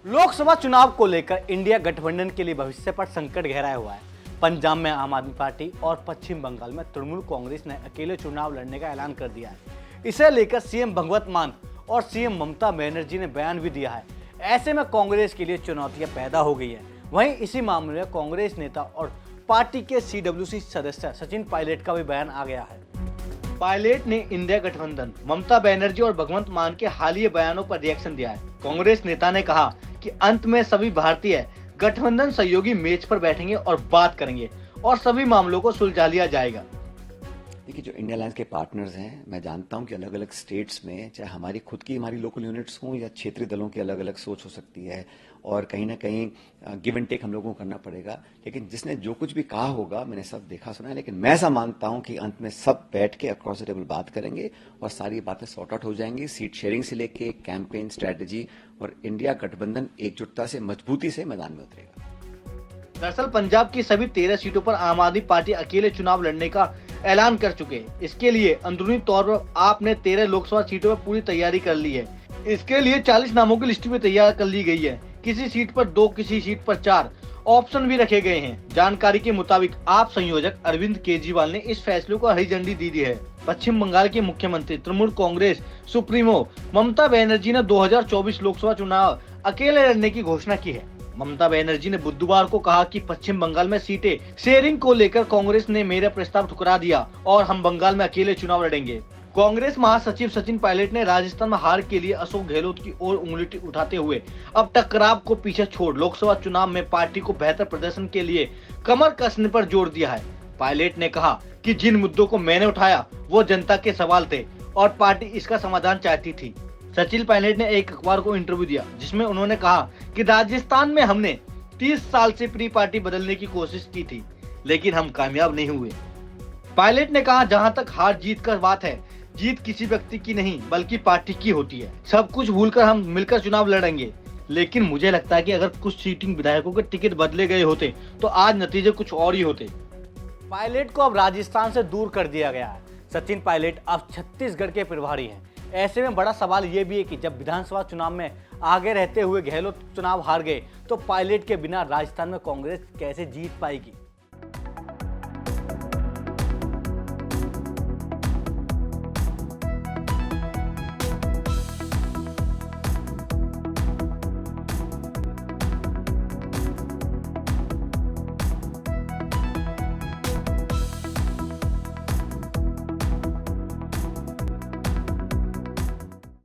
लोकसभा चुनाव को लेकर इंडिया गठबंधन के लिए भविष्य पर संकट गहराया हुआ है। पंजाब में आम आदमी पार्टी और पश्चिम बंगाल में तृणमूल कांग्रेस ने अकेले चुनाव लड़ने का ऐलान कर दिया है। इसे लेकर सीएम भगवंत मान और सीएम ममता बनर्जी ने बयान भी दिया है। ऐसे में कांग्रेस के लिए चुनौतियां पैदा हो गई है। वहीं इसी मामले में कांग्रेस नेता और पार्टी के CWC सदस्य सचिन पायलट का भी बयान आ गया है। पायलट ने इंडिया गठबंधन, ममता बनर्जी और भगवंत मान के हालिया बयानों पर रिएक्शन दिया है। कांग्रेस नेता ने कहा कि अंत में सभी भारतीय गठबंधन सहयोगी मेज पर बैठेंगे और बात करेंगे और सभी मामलों को सुलझा लिया जाएगा। देखिए, जो इंडिया अलायंस के पार्टनर्स हैं, मैं जानता हूं कि अलग अलग स्टेट्स में चाहे हमारी खुद की हमारी लोकल यूनिट्स हों या क्षेत्रीय दलों की अलग अलग सोच हो सकती है और कहीं ना कहीं गिव एंड टेक हम लोगों को करना पड़ेगा। लेकिन जिसने जो कुछ भी कहा होगा मैंने सब देखा सुना है, लेकिन मैं ऐसा मानता हूं कि अंत में सब बैठ के अक्रॉस द टेबल बात करेंगे और सारी बातें सॉर्ट आउट हो जाएंगी। सीट शेयरिंग से लेके कैंपेन स्ट्रैटेजी और इंडिया गठबंधन एकजुटता से मजबूती से मैदान में उतरेगा। दरअसल पंजाब की सभी 13 सीटों पर आम आदमी पार्टी अकेले चुनाव लड़ने का ऐलान कर चुके हैं। इसके लिए अंदरूनी तौर पर आपने 13 लोकसभा सीटों पर पूरी तैयारी कर ली है। इसके लिए 40 नामों की लिस्ट भी तैयार कर ली गई है। किसी सीट पर 2, किसी सीट पर 4 ऑप्शन भी रखे गए हैं। जानकारी के मुताबिक आप संयोजक अरविंद केजरीवाल ने इस फैसले को हरी झंडी दे दी है। पश्चिम बंगाल के मुख्यमंत्री तृणमूल कांग्रेस सुप्रीमो ममता बनर्जी ने 2024 लोकसभा चुनाव अकेले लड़ने की घोषणा की है। ममता बनर्जी ने बुधवार को कहा कि पश्चिम बंगाल में सीटें शेयरिंग को लेकर कांग्रेस ने मेरा प्रस्ताव ठुकरा दिया और हम बंगाल में अकेले चुनाव लड़ेंगे। कांग्रेस महासचिव सचिन पायलट ने राजस्थान में हार के लिए अशोक गहलोत की ओर उंगली उठाते हुए अब टकराव को पीछे छोड़ लोकसभा चुनाव में पार्टी को बेहतर प्रदर्शन के लिए कमर कसने पर जोर दिया है। पायलट ने कहा कि जिन मुद्दों को मैंने उठाया वो जनता के सवाल थे और पार्टी इसका समाधान चाहती थी। सचिन पायलट ने एक अखबार को इंटरव्यू दिया जिसमें उन्होंने कहा कि राजस्थान में हमने 30 साल से प्री पार्टी बदलने की कोशिश की थी, लेकिन हम कामयाब नहीं हुए। पायलट ने कहा, जहां तक हार जीत का बात है, जीत किसी व्यक्ति की नहीं बल्कि पार्टी की होती है। सब कुछ भूलकर हम मिलकर चुनाव लड़ेंगे, लेकिन मुझे लगता है कि अगर कुछ सीटिंग विधायकों के टिकट बदले गए होते तो आज नतीजे कुछ और ही होते। पायलट को अब राजस्थान से दूर कर दिया गया है। सचिन पायलट अब छत्तीसगढ़ के प्रभारी हैं। ऐसे में बड़ा सवाल ये भी है कि जब विधानसभा चुनाव में आगे रहते हुए गहलोत चुनाव हार गए तो पायलट के बिना राजस्थान में कांग्रेस कैसे जीत पाएगी।